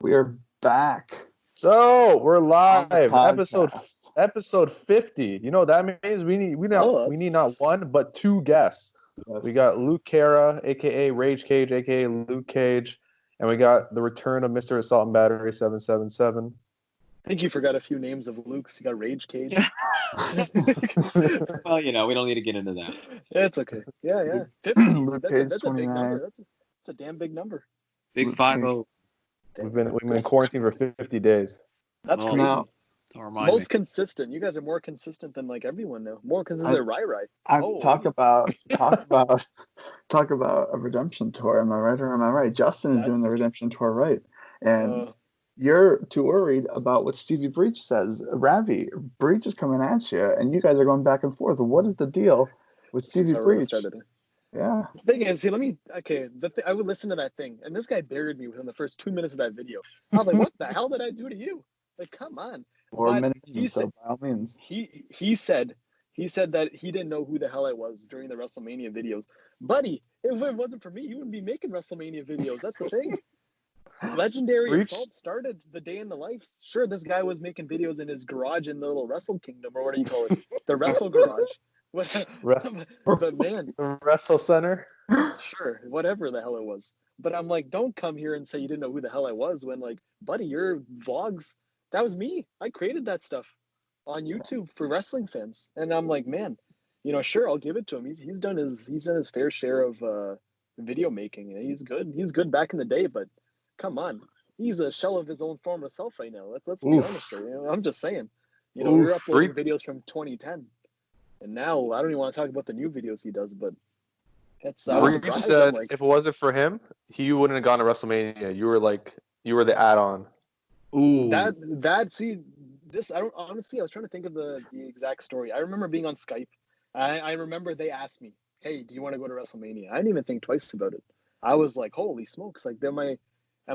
We are back So we're on the live, podcast. episode 50. You know what that means? We need not one but two guests. Yes. We got Luke Cara, aka Rage Cage, aka Luke Cage, and we got the return of Mr. Assault and Battery 777. I think you forgot a few names of Luke's. You got Rage Cage. Well, we don't need to get into that. Yeah, it's okay. Yeah. 50. That's a big LukeCage29. number. That's a damn big number. Big 5-0. We've been in quarantine for 50 days. That's Well, crazy. Now, Don't remind me. Most consistent. You guys are more consistent than like everyone now. More consistent than Rai. talk about a redemption tour. Am I right or am I right? Justin is doing the redemption tour, right? And you're too worried about what Stevie Breach says. Ravi, Breach is coming at you, and you guys are going back and forth. What is the deal with Stevie Breach? Yeah. The thing is, I would listen to that thing, and this guy buried me within the first 2 minutes of that video. I was like, what the hell did I do to you? Like, come on. Or a minute, by all means. He said that he didn't know who the hell I was during the WrestleMania videos. Buddy, if it wasn't for me, you wouldn't be making WrestleMania videos. That's the thing. Legendary Assault started the day in the life. Sure, this guy was making videos in his garage in the little Wrestle Kingdom, or what do you call it? The Wrestle Garage. But man, Wrestle Center. Sure, whatever the hell it was. But I'm like, don't come here and say you didn't know who the hell I was when, like, buddy, your vlogs, that was me. I created that stuff on YouTube for wrestling fans. And I'm like, man, sure, I'll give it to him. He's done his fair share of video making. He's good. He's good back in the day, but come on. He's a shell of his own former self right now. Let's be honest here. I'm just saying. We're uploading videos from 2010. And now I don't even want to talk about the new videos he does, but Breach said if it wasn't for him, he wouldn't have gone to WrestleMania. You were the add-on. Ooh. I was trying to think of the exact story. I remember being on Skype. I remember they asked me, hey, do you want to go to WrestleMania? I didn't even think twice about it. I was like, holy smokes, like, am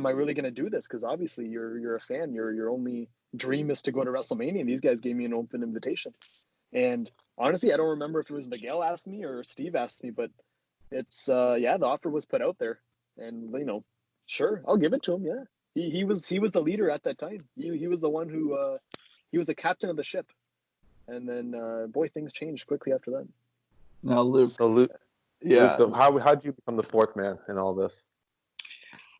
I really gonna do this? Because obviously you're a fan. Your only dream is to go to WrestleMania, and these guys gave me an open invitation. And honestly, I don't remember if it was Miguel asked me or Steve asked me, but it's the offer was put out there, and sure, I'll give it to him. Yeah, he was the leader at that time. He was the one who he was the captain of the ship, and then boy, things changed quickly after that. Now, Luke. So Luke, yeah. Luke, how did you become the fourth man in all this?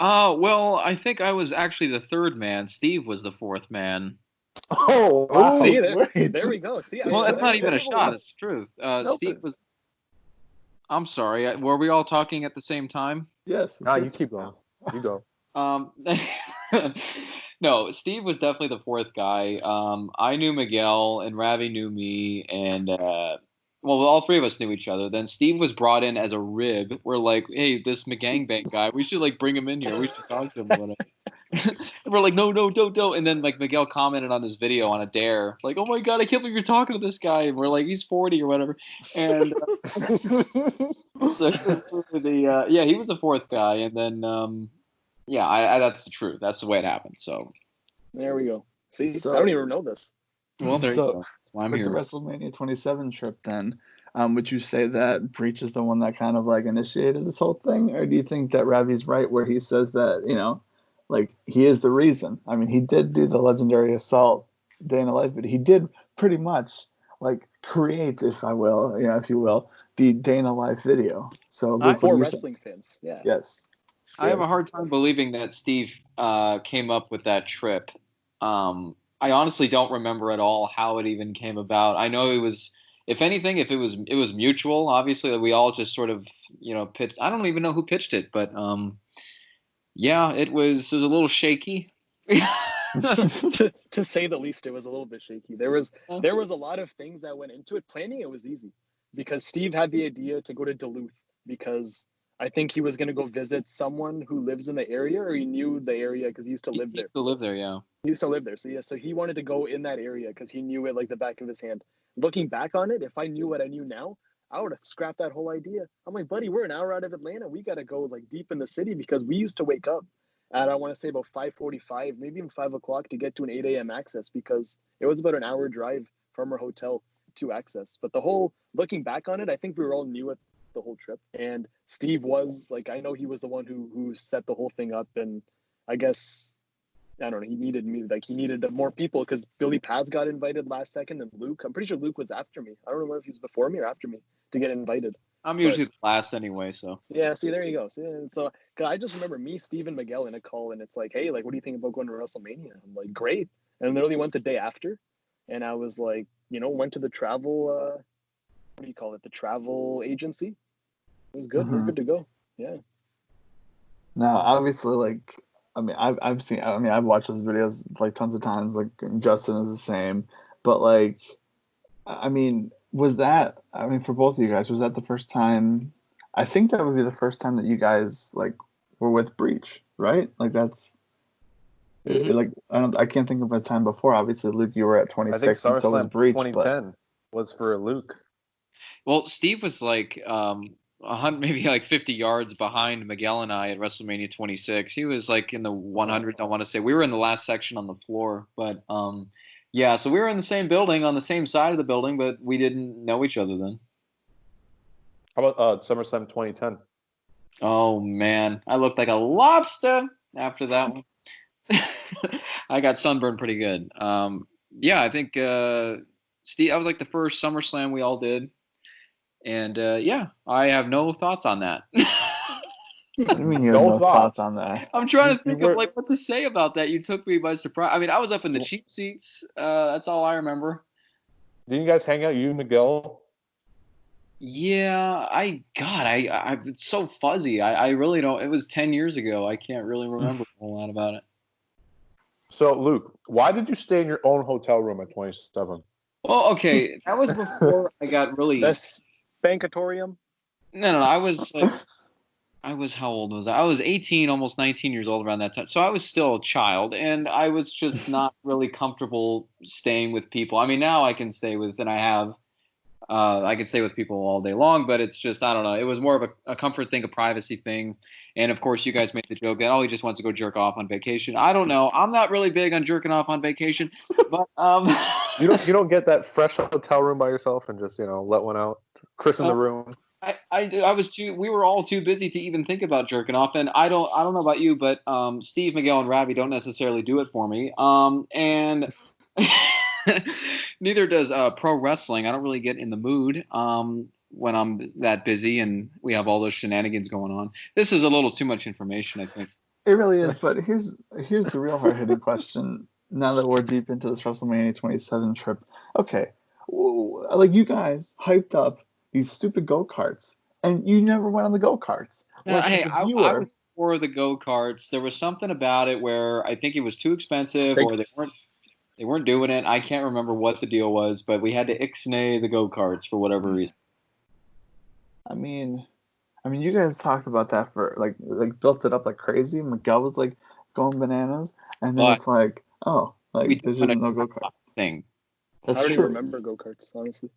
Well, I think I was actually the third man. Steve was the fourth man. Oh, wow. See, there we go. See, well, it's not even a shot. It's the truth. Steve was. I'm sorry. Were we all talking at the same time? Yes. No, you keep going. You go. No, Steve was definitely the fourth guy. I knew Miguel, and Ravi knew me, and all three of us knew each other. Then Steve was brought in as a rib. We're like, hey, this McGangbang guy, we should bring him in here. We should talk to him about it. And we're like, no, don't. And then Miguel commented on his video on a dare, like, oh my god, I can't believe you're talking to this guy. And we're like, he's 40 or whatever. And he was the fourth guy. And then that's the truth. That's the way it happened. So there we go. See, I don't even know this. Well, there you go. That's why I'm with here. The WrestleMania 27 trip, then, would you say that Breach is the one that kind of initiated this whole thing, or do you think that Ravi's right where he says that he is the reason? I mean, he did do the Legendary Assault Day in the Life, but he did pretty much create, if you will, the Day in the Life video. So for wrestling fans, yeah. Yes. I have a hard time believing that Steve came up with that trip. I honestly don't remember at all how it even came about. I know it was, if anything, it was mutual. Obviously, we all just sort of pitched. I don't even know who pitched it, but it was a little shaky. to say the least, it was a little bit shaky. There was a lot of things that went into it. Planning it was easy because Steve had the idea to go to Duluth because I think he was going to go visit someone who lives in the area, or he knew the area because he used to live there. He used to live there. So he wanted to go in that area because he knew it like the back of his hand. Looking back on it, if I knew what I knew now, I would have scrapped that whole idea. I'm like, buddy, we're an hour out of Atlanta. We got to go deep in the city because we used to wake up at, I want to say, about 5:45, maybe even 5 o'clock to get to an 8 a.m. access because it was about an hour drive from our hotel to access. But the whole, looking back on it, I think we were all new at the whole trip. And Steve was, I know he was the one who set the whole thing up. And I guess I don't know. He needed more people because Billy Paz got invited last second, and Luke. I'm pretty sure Luke was after me. I don't remember if he was before me or after me to get invited. I'm But usually the last anyway, so. yeah, see, there you go. See, and so 'cause I just remember me, Steve, and Miguel in a call, and it's like, hey, like, what do you think about going to WrestleMania? I'm like, great. And literally went the day after, and I was like, went to the travel. What do you call it? The travel agency. It was good. We're good to go. Yeah. Now, obviously, like, I mean, I've seen, I mean, I've watched those videos like tons of times. Like, Justin is the same, but like, I mean, was that? I mean, for both of you guys, was that the first time? I think that would be the first time that you guys like were with Breach, right? Like that's like I can't think of a time before. Obviously, Luke, you were at I think 26, and so was SummerSlam Breach. 2010 was for Luke. Well, Steve was like 100, maybe like 50 yards behind Miguel and I at WrestleMania 26. He was like in the 100s, I want to say. We were in the last section on the floor, but yeah, so we were in the same building on the same side of the building, but we didn't know each other then. How about SummerSlam 2010? Oh man, I looked like a lobster after that one. I got sunburned pretty good. Yeah, I think Steve. I was like the first SummerSlam we all did, and yeah, I have no thoughts on that. What do you mean you have no thoughts on that? I'm trying to think of like what to say about that. You took me by surprise. I mean, I was up in the cheap seats. That's all I remember. Didn't you guys hang out, you and Miguel? Yeah, it's so fuzzy. I really don't. It was 10 years ago. I can't really remember a whole lot about it. So, Luke, why did you stay in your own hotel room at 27? Well, okay, that was before I got really. That's Bankatorium. No. I was how old was I? I was 18, almost 19 years old around that time. So I was still a child, and I was just not really comfortable staying with people. I mean, now I can stay with, and I have. I can stay with people all day long, but it's just, I don't know. It was more of a comfort thing, a privacy thing. And of course, you guys made the joke that, oh, he just wants to go jerk off on vacation. I don't know. I'm not really big on jerking off on vacation, but you don't get that fresh hotel room by yourself and just, let one out, christen the room. We were all too busy to even think about jerking off. And I don't know about you, but Steve, Miguel, and Ravi don't necessarily do it for me. And neither does pro wrestling. I don't really get in the mood when I'm that busy and we have all those shenanigans going on. This is a little too much information, I think. It really is, but here's the real hard-hitting question. Now that we're deep into this WrestleMania 27 trip, okay, like you guys hyped up these stupid go-karts, and you never went on the go-karts. Now, hey, I was for the go-karts. There was something about it where I think it was too expensive, or they weren't doing it. I can't remember what the deal was, but we had to ixnay the go-karts for whatever reason. I mean, you guys talked about that for like built it up like crazy. Miguel was like going bananas, and then it's like, oh, like there's just no go-karts thing. That's I don't even remember go-karts, honestly.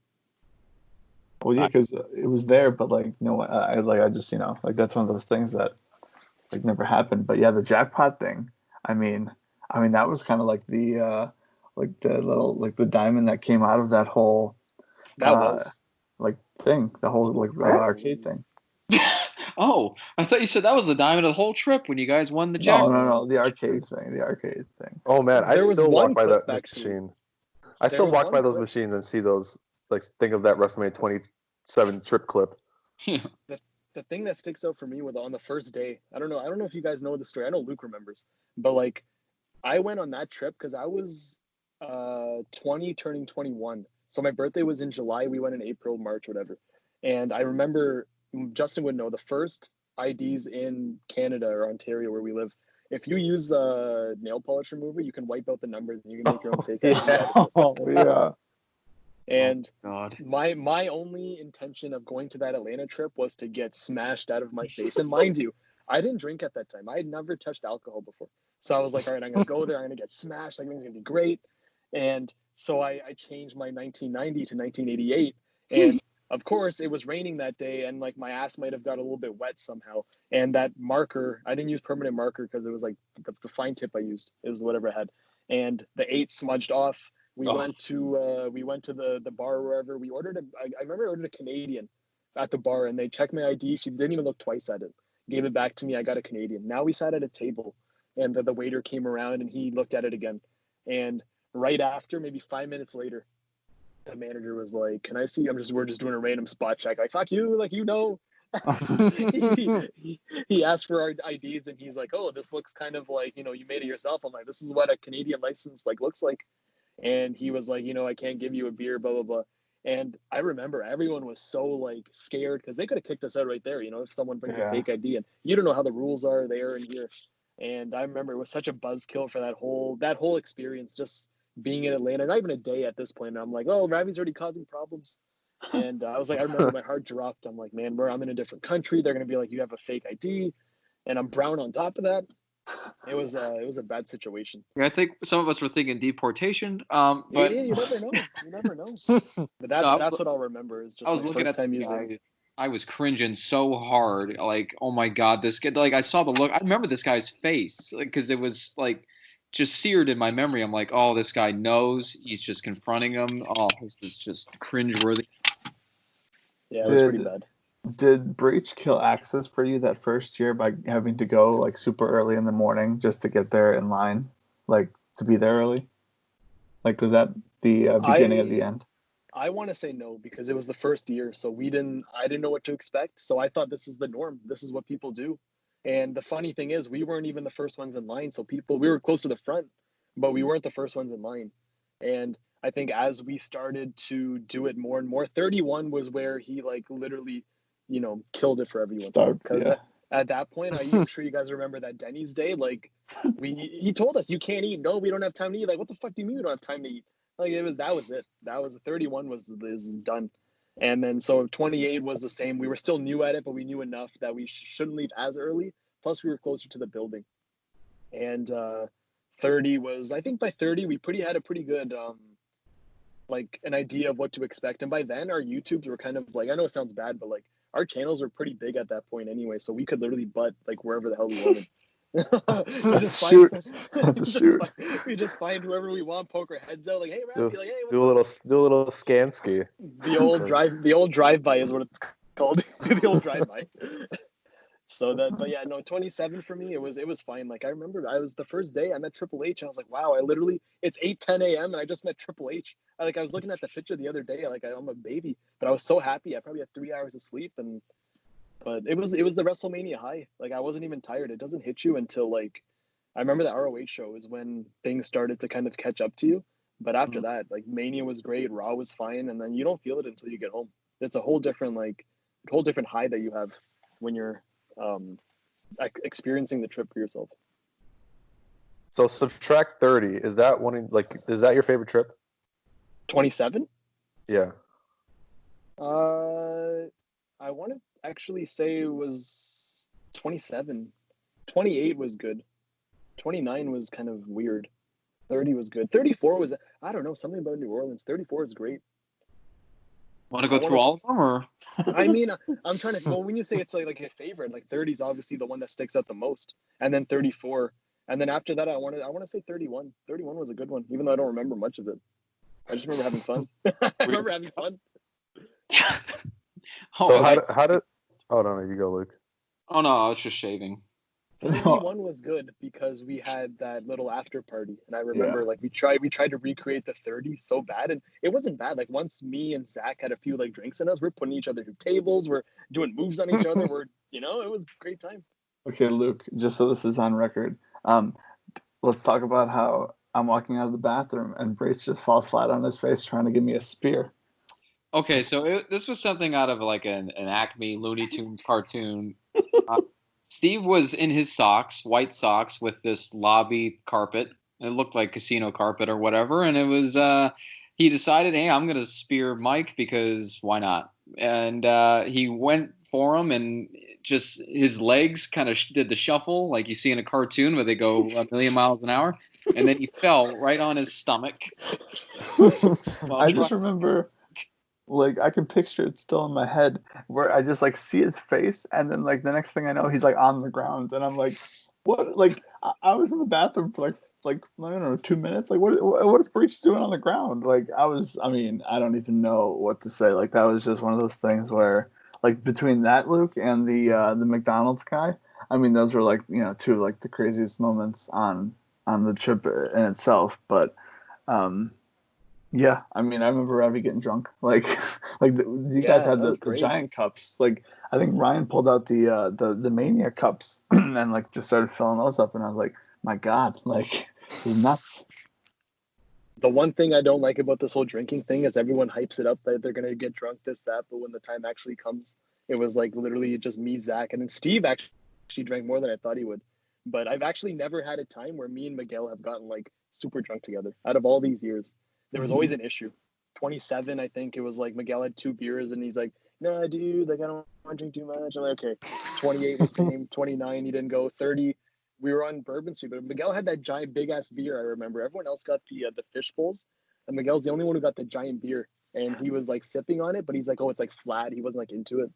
Well, yeah, because it was there, but like no, I just like that's one of those things that like never happened. But yeah, the jackpot thing. I mean that was kind of like the little like the diamond that came out of that whole like thing, the whole like arcade thing. Oh, I thought you said that was the diamond of the whole trip when you guys won the jackpot. No, the arcade thing. Oh man, I still walk by that machine. I still walk by those machines and see those, like, think of that WrestleMania 27 trip clip. The thing that sticks out for me was on the first day. I don't know if you guys know the story. I know Luke remembers, but like I went on that trip because I was 20 turning 21. So my birthday was in July. We went in April, March, whatever. And I remember, Justin would know, the first IDs in Canada or Ontario where we live, if you use a nail polish remover, you can wipe out the numbers and you can make your own fake ID. Yeah. And my only intention of going to that Atlanta trip was to get smashed out of my face. And mind you, I didn't drink at that time. I had never touched alcohol before. So I was like, all right, I'm going to go there. I'm going to get smashed. Like, it's going to be great. And so I changed my 1990 to 1988. And of course, it was raining that day. And like my ass might have got a little bit wet somehow. And that marker, I didn't use permanent marker because it was like the fine tip I used. It was whatever I had. And the 8 smudged off. We went to the bar or wherever. We ordered I remember I ordered a Canadian at the bar, and they checked my ID. She didn't even look twice at it. Gave it back to me. I got a Canadian. Now we sat at a table, and the waiter came around and he looked at it again. And right after, maybe 5 minutes later, the manager was like, "Can I see?" We're just doing a random spot check. Like, fuck you, like, you know. he asked for our IDs and he's like, "Oh, this looks kind of like, you know, you made it yourself." I'm like, "This is what a Canadian license like looks like." And he was like, "You know, I can't give you a beer, blah blah blah." And I remember everyone was so like scared because they could have kicked us out right there, you know, if someone brings a fake ID, and you don't know how the rules are there and here. And I remember it was such a buzzkill for that whole experience, just being in Atlanta, not even a day at this point. And I'm like, "Oh, Ravi's already causing problems." And I was like, I remember my heart dropped. I'm like, "Man, I'm in a different country. They're gonna be like, you have a fake ID, and I'm brown on top of that." It was a bad situation. Yeah, I think some of us were thinking deportation. But You never know. You never know. But that's what I'll remember is just I was my looking first at time this using. guy. I was cringing so hard. Like, oh my god, this kid. Like, I saw the look. I remember this guy's face, because it was like just seared in my memory. I'm like, oh, this guy knows. He's just confronting him. Oh, this is just cringeworthy. Yeah, it was pretty bad. Did Breach kill access for you that first year by having to go like super early in the morning just to get there in line, like to be there early? Like, was that the beginning of the end? I want to say no because it was the first year, so I didn't know what to expect. So I thought this is the norm. This is what people do. And the funny thing is, we weren't even the first ones in line. So we were close to the front, but we weren't the first ones in line. And I think as we started to do it more and more, 31 was where he like literally, you know, killed it for everyone. Because at that point, I'm sure you guys remember that Denny's day. Like, he told us you can't eat. No, we don't have time to eat. Like, what the fuck do you mean we don't have time to eat? Like, that was it. That was 31 is done. And then so 28 was the same. We were still new at it, but we knew enough that we shouldn't leave as early. Plus, we were closer to the building. And 30 was, I think by 30 we had a pretty good like an idea of what to expect. And by then our YouTubes were kind of like, I know it sounds bad, but like our channels were pretty big at that point anyway, so we could literally butt like wherever the hell we wanted. We just find whoever we want, poke our heads out, like, "Hey, Ravi," like, "Hey, what's up?" Do a little Skansky. The old drive-by is what it's called. The old drive-by. So but yeah, no, 27 for me, it was fine. Like, I remember I was the first day I met Triple H. I was like, wow, it's 8:10 a.m. and I just met Triple H. I was looking at the picture the other day, like I'm a baby, but I was so happy. I probably had 3 hours of sleep, but it was the WrestleMania high. Like, I wasn't even tired. It doesn't hit you until like, I remember the ROH show is when things started to kind of catch up to you. But after that, like, Mania was great, Raw was fine, and then you don't feel it until you get home. It's a whole different high that you have when you're experiencing the trip for yourself. So subtract 30. Is that your favorite trip? 27? Yeah. I want to actually say it was 27. 28 was good. 29 was kind of weird. 30 was good. 34 was, I don't know, something about New Orleans. 34 is great. Want to go through all of them, or? I mean, I'm trying to. Well, when you say it's like a favorite, like 30 is obviously the one that sticks out the most, and then 34, and then after that, I want to say 31. 31 was a good one, even though I don't remember much of it. I just remember having fun. I remember having fun. So how did? Oh no, you go, Luke. Oh no, I was just shaving. 31 was good because we had that little after party, and I remember like we tried to recreate the 30 so bad, and it wasn't bad. Like, once me and Zach had a few like drinks in us, we're putting each other through tables, we're doing moves on each other, it was a great time. Okay, Luke, just so this is on record, let's talk about how I'm walking out of the bathroom and Breach just falls flat on his face trying to give me a spear. Okay, so this was something out of like an Acme Looney Tunes cartoon. Steve was in his socks, white socks, with this lobby carpet. It looked like casino carpet or whatever. And it was, he decided, hey, I'm going to spear Mike because why not? And he went for him, and just his legs kind of did the shuffle like you see in a cartoon where they go a million miles an hour. And then he fell right on his stomach. I just remember, like, I can picture it still in my head where I just like see his face, and then like the next thing I know, he's like on the ground, and I'm like, what? Like, I was in the bathroom for like I don't know, 2 minutes. Like, what is Breach doing on the ground? Like, I don't even know what to say. Like, that was just one of those things where, like, between that Luke and the McDonald's guy, I mean, those were like, two of like the craziest moments on the trip in itself. But yeah, I mean, I remember Ravi getting drunk. Like, you guys had that was the great. giant cups. Like, I think Ryan pulled out the Mania cups and like just started filling those up, and I was like, my God, like, this is nuts. The one thing I don't like about this whole drinking thing is everyone hypes it up that they're gonna get drunk, this, that, but when the time actually comes, it was like literally just me, Zach, and then Steve actually drank more than I thought he would. But I've actually never had a time where me and Miguel have gotten like super drunk together. Out of all these years, there was always an issue. 27, I think it was like Miguel had 2 beers and he's like, "No, dude, like I don't want to drink too much." I'm like, "Okay." 28 was same. 29, he didn't go. 30, we were on Bourbon Street, but Miguel had that giant big ass beer. I remember everyone else got the fish bowls, and Miguel's the only one who got the giant beer. And he was like sipping on it, but he's like, "Oh, it's like flat." He wasn't like into it.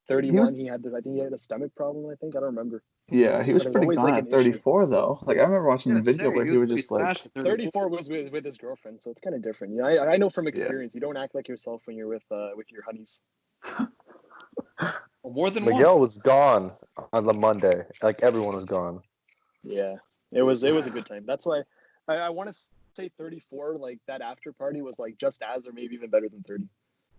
31, he had this. I think he had a stomach problem. I think I don't remember. Yeah, he was But it was pretty always gone like at an issue. 34 though. Like I remember watching the video where he would just like 34 was with his girlfriend, so it's kind of different. Yeah, I know from experience. You don't act like yourself when you're with your honeys. More than Miguel one. was gone on the Monday. Like everyone was gone. Yeah, it was a good time. That's why I want to say 34. Like that after party was like just as or maybe even better than 30.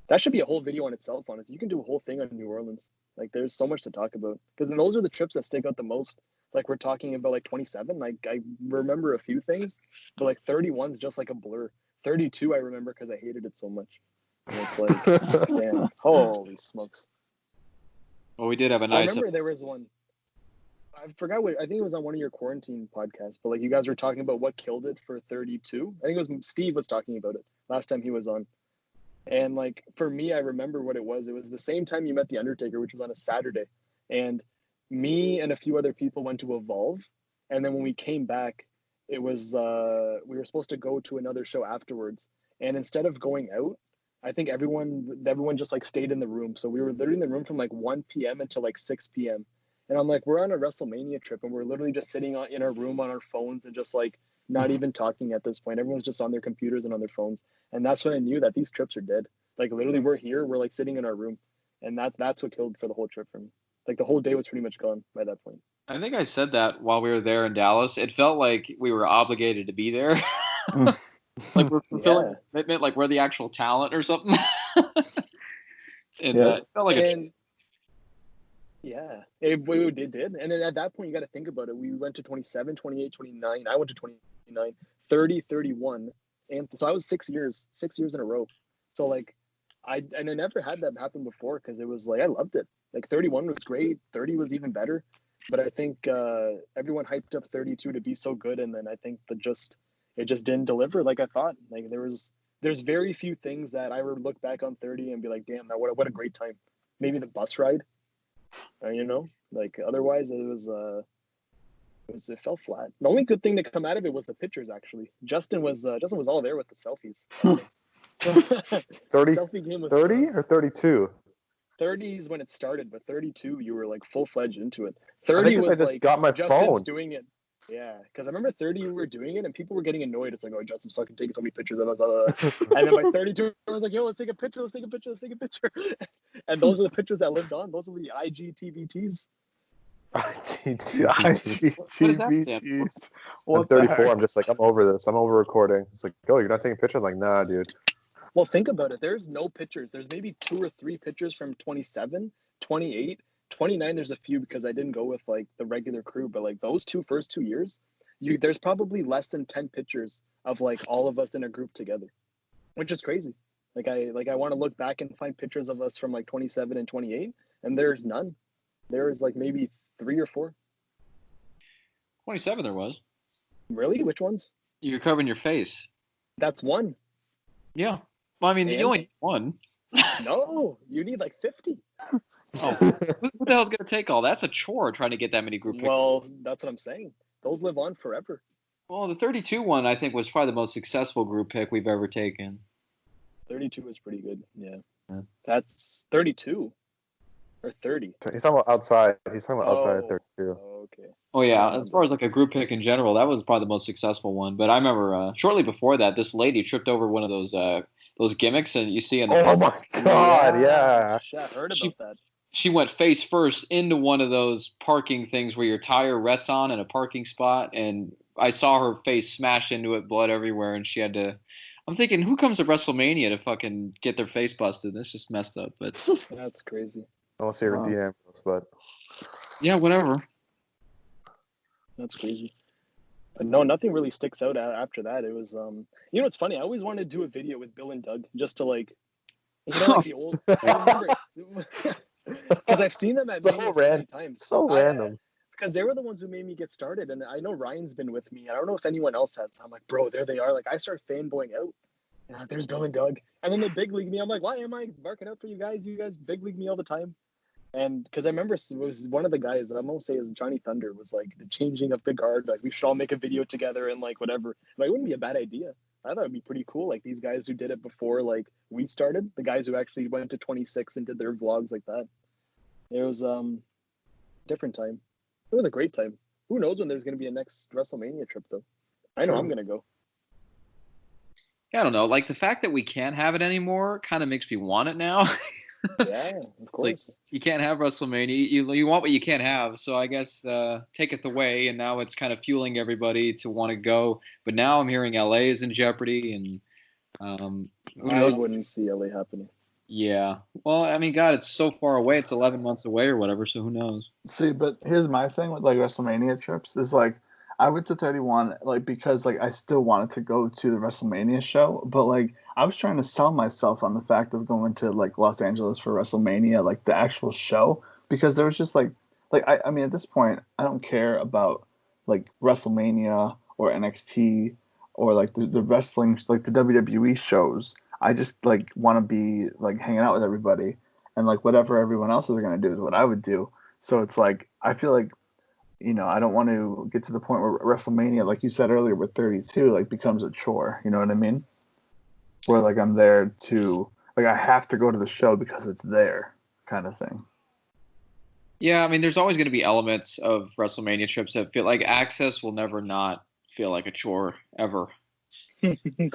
That should be a whole video on itself. Honestly, you can do a whole thing on New Orleans. Like there's so much to talk about because those are the trips that stick out the most. Like we're talking about like 27. Like I remember a few things, but like 31 is just like a blur. 32 I remember because I hated it so much. And it's like, damn, holy smokes. Well, we did have a I nice. remember there was one. I forgot what I think it was on one of your quarantine podcasts, but like you guys were talking about what killed it for 32. I think it was Steve was talking about it last time he was on. And like for me, I remember what it was. It was the same time you met the Undertaker, which was on a Saturday. And me and a few other people went to Evolve. And then when we came back, it was we were supposed to go to another show afterwards. And instead of going out, I think everyone just like stayed in the room. So we were literally in the room from like 1 p.m. until like 6 p.m. And I'm like, we're on a WrestleMania trip and we're literally just sitting in our room on our phones and just like not even talking at this point. Everyone's just on their computers and on their phones. And that's when I knew that these trips are dead. Like literally we're here, we're like sitting in our room. And that's what killed for the whole trip for me. Like the whole day was pretty much gone by that point. I think I said that while we were there in Dallas. It felt like we were obligated to be there. Like we're fulfilling a commitment, like we're the actual talent or something. And it felt like yeah, it did. And then at that point, you got to think about it. We went to 27, 28, 29. I went to 29, 30, 31. And so I was 6 years in a row. So like, I never had that happen before because it was like, I loved it. Like 31 was great. 30 was even better. But I think everyone hyped up 32 to be so good. And then I think it just didn't deliver like I thought. Like there's very few things that I would look back on 30 and be like, damn, what a great time. Maybe the bus ride. Like otherwise it fell flat. The only good thing to come out of it was the pictures. Actually, Justin was all there with the selfies. 30, selfie game was 30 or 32. 30 is when it started, but 32 you were like full fledged into it. 30 was I just like got my Justin's phone doing it. Yeah, because I remember 30 you were doing it and people were getting annoyed. It's like, oh, Justin's fucking taking so many pictures. And then by 32, I was like, yo, let's take a picture. And those are the pictures that lived on. Those are the IGTVTs. IGTVTs. I'm 34. I'm just like, I'm over this. I'm over recording. It's like, oh, you're not taking pictures? I'm like, nah, dude. Well, think about it. There's no pictures. There's maybe 2 or 3 pictures from 27, 28. 29 there's a few because I didn't go with like the regular crew, but like those first 2 years there's probably less than 10 pictures of like all of us in a group together, which is crazy. I want to look back and find pictures of us from like 27 and 28 and there's none. There's like maybe 3 or 4. 27 there was. Really? Which ones? You're covering your face. That's one. Yeah, well, I mean, you only need one. No, you need like 50. Oh, who the hell's gonna take all? That's a chore trying to get that many group pictures. Well, that's what I'm saying. Those live on forever. Well, the 32 one I think was probably the most successful group pick we've ever taken. 32 was pretty good. Yeah. That's 32 or 30. He's talking about outside. He's talking about outside at 32. Okay. Oh yeah, as far as like a group pick in general, that was probably the most successful one. But I remember shortly before that, this lady tripped over one of those gimmicks, and you see in the my god, yeah. I heard about that. she went face first into one of those parking things where your tire rests on in a parking spot, and I saw her face smash into it, blood everywhere, and she had to. I'm thinking, who comes to WrestleMania to fucking get their face busted? That's just messed up. But That's crazy. I want to see her in DMs, but yeah, whatever. That's crazy. No, nothing really sticks out after that. It was, you know, it's funny. I always wanted to do a video with Bill and Doug just to like, you know, like the old. I remember because I've seen them at Mania so many times. So random. Because they were the ones who made me get started, and I know Ryan's been with me. I don't know if anyone else has. I'm like, bro, there they are. Like, I start fanboying out. And there's Bill and Doug, and then they big league me. I'm like, why am I barking out for you guys? You guys big league me all the time. And because I remember it was one of the guys, I'm gonna say is Johnny Thunder, was like the changing of the guard. Like, we should all make a video together and like whatever. Like, it wouldn't be a bad idea. I thought it'd be pretty cool. Like these guys who did it before, like we started, the guys who actually went to 26 and did their vlogs like that. It was different time. It was a great time. Who knows when there's gonna be a next WrestleMania trip though? I know I'm gonna go. Yeah, I don't know. Like the fact that we can't have it anymore kind of makes me want it now. Yeah, of course. Like, you can't have WrestleMania. You want what you can't have. So I guess take it away, and now it's kind of fueling everybody to want to go. But now I'm hearing LA is in jeopardy, and who knows? I wouldn't see LA happening. Yeah. Well, I mean, God, it's so far away. It's 11 months away or whatever. So who knows? See, but here's my thing with like WrestleMania trips is like I went to 31 like because like I still wanted to go to the WrestleMania show, but like I was trying to sell myself on the fact of going to like Los Angeles for WrestleMania, like the actual show, because there was just like I mean at this point I don't care about like WrestleMania or NXT or like the wrestling like the WWE shows. I just like want to be like hanging out with everybody, and like whatever everyone else is gonna do is what I would do. So it's like I feel like, you know, I don't want to get to the point where WrestleMania, like you said earlier, with 32, like becomes a chore. You know what I mean? Where like I'm there to like I have to go to the show because it's there, kind of thing. Yeah, I mean, there's always going to be elements of WrestleMania trips that feel like Access will never not feel like a chore ever.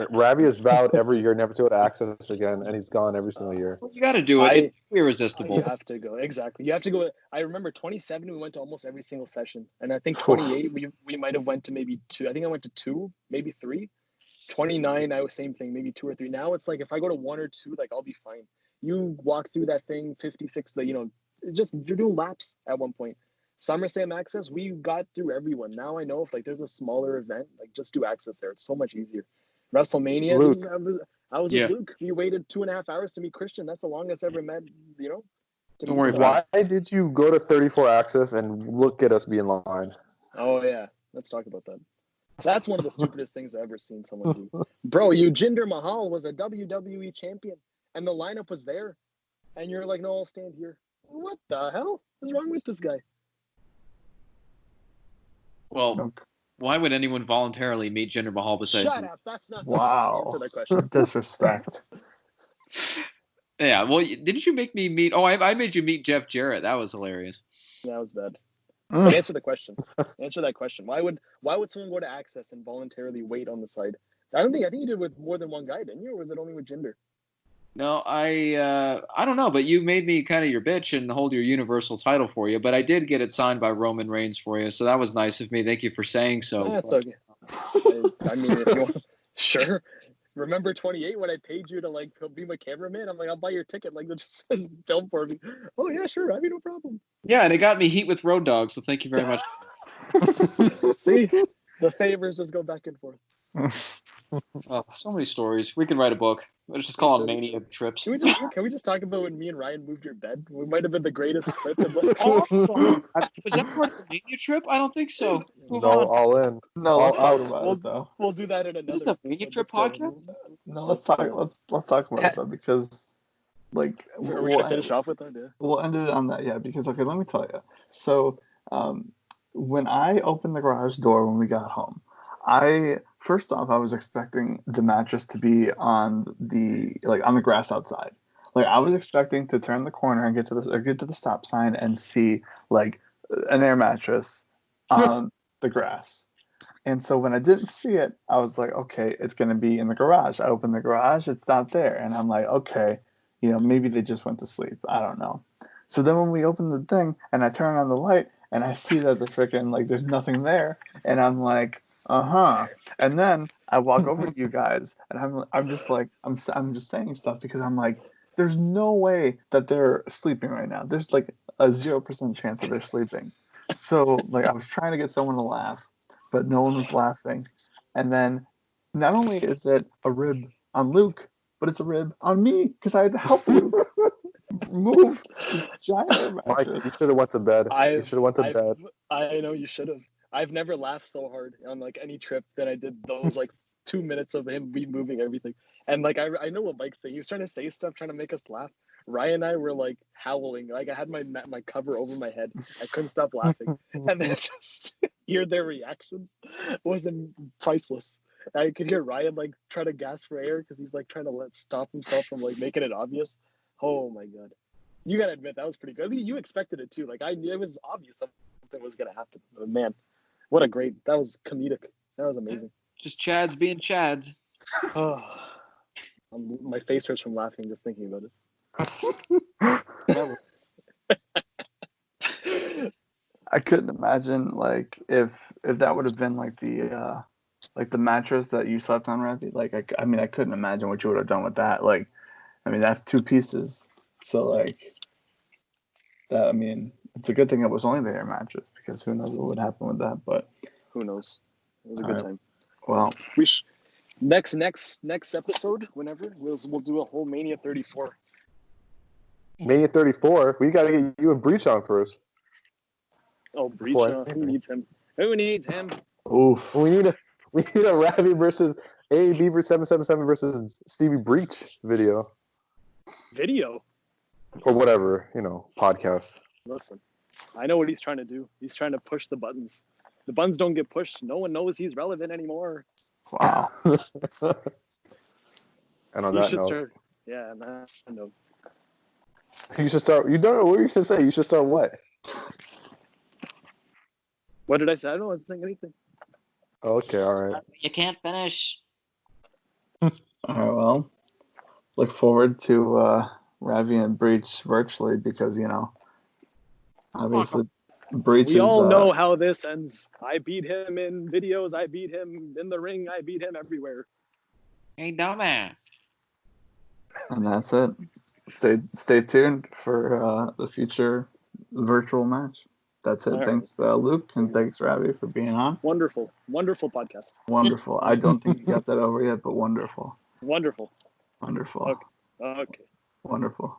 Ravi has vowed every year never to go to Access again, and he's gone every single year. You got to do it. It's irresistible. You have to go. Exactly. You have to go. I remember 27, we went to almost every single session. And I think 28, we might have went to maybe 2. I think I went to 2, maybe 3. 29, I was same thing, maybe 2 or 3. Now it's like if I go to 1 or 2, like I'll be fine. You walk through that thing, 56, you know, just you're doing laps at one point. SummerSlam Access, we got through everyone. Now I know if like there's a smaller event, like just do Access there. It's so much easier. WrestleMania, Luke. I was with Luke. We waited 2.5 hours to meet Christian. That's the longest I ever met, you know. Don't worry about it. Why did you go to 34 Access and look at us be in line? Oh, yeah. Let's talk about that. That's one of the stupidest things I've ever seen someone do. Bro, Jinder Mahal was a WWE champion, and the lineup was there. And you're like, no, I'll stand here. What the hell is wrong with this guy? Well, why would anyone voluntarily meet Jinder Mahal besides Shut up. That's not wow. Answer that question. Disrespect. Yeah, well, didn't you make me meet... Oh, I made you meet Jeff Jarrett. That was hilarious. Yeah, that was bad. But answer the question. Answer that question. Why would someone go to Access and voluntarily wait on the side? I think you did it with more than one guy, didn't you? Or was it only with Jinder? No, I don't know, but you made me kind of your bitch and hold your Universal title for you. But I did get it signed by Roman Reigns for you, so that was nice of me. Thank you for saying so. That's okay. I mean, if you want, sure. Remember 28 when I paid you to like be my cameraman? I'm like, I'll buy your ticket. Like, it just says film for me. Oh yeah, sure. I mean, no problem. Yeah, and it got me heat with Road Dogg, so thank you very much. See, the favors just go back and forth. Oh, so many stories. We can write a book. Let's just call them Mania trips. Can we just talk about when me and Ryan moved your bed? We might have been the greatest trip. Was that part of the Mania trip? I don't think so. All in. No, let's talk about it though. We'll do that in another. Is this a Mania trip podcast? No, let's talk about it though, because like are we gonna finish off with that? Yeah. We'll end it on that, yeah. Because okay, let me tell you. So, when I opened the garage door when we got home, first off, I was expecting the mattress to be on the grass outside. Like I was expecting to turn the corner and get to the stop sign and see like an air mattress on the grass. And so when I didn't see it, I was like, okay, it's gonna be in the garage. I opened the garage, it's not there, and I'm like, okay, you know, maybe they just went to sleep. I don't know. So then when we open the thing and I turn on the light and I see that the freaking like there's nothing there, and I'm like, and then I walk over to you guys and I'm just like I'm just saying stuff because I'm like, there's no way that they're sleeping right now. There's like a 0% chance that they're sleeping. So like I was trying to get someone to laugh, but no one was laughing. And then not only is it a rib on Luke, but it's a rib on me because I had to help Luke move this giant air Mike, you mattress. should have went to bed. You should have went to bed. I know you should have. I've never laughed so hard on like any trip that I did those like 2 minutes of him moving everything. And like I know what Mike's saying. He was trying to say stuff, trying to make us laugh. Ryan and I were like howling. Like I had my cover over my head. I couldn't stop laughing. And then just hear their reaction was priceless. I could hear Ryan like try to gasp for air because he's like trying to stop himself from like making it obvious. Oh my god. You gotta admit that was pretty good. I mean, you expected it too. Like it was obvious something was gonna happen. But man, that was comedic. That was amazing. Just Chads being Chads. Oh, my face hurts from laughing just thinking about it. I couldn't imagine like if that would have been like the mattress that you slept on, Ravi. Like I mean I couldn't imagine what you would have done with that. Like I mean that's 2 pieces. So like that. I mean it's a good thing it was only the air mattress because who knows what would happen with that. But who knows? It was a good time. Well, we next episode whenever we'll do a whole Mania 34. Mania 34. We got to get you and Breach on first. Oh, Breach! Who needs him? Who needs him? Oof. We need a Ravi versus AAB777 versus Stevie Breach video. Or whatever, podcast. Listen, I know what he's trying to do. He's trying to push the buttons. The buttons don't get pushed. No one knows he's relevant anymore. Wow. And on that note. Yeah, man, I know. You should start. You don't know what you should say. You should start what? What did I say? I don't want to say anything. Okay, all right. You can't finish. All right, well, look forward to Ravi and Breach virtually because, obviously Breach we all know how this ends. I beat him in videos. I beat him in the ring. I beat him everywhere. Hey, dumbass. And that's it. Stay tuned for the future virtual match. That's it. All thanks, Luke, and thanks, Ravi, for being on. Wonderful podcast. Wonderful. I don't think you got that over yet, but wonderful. Wonderful. Wonderful. Okay. Wonderful.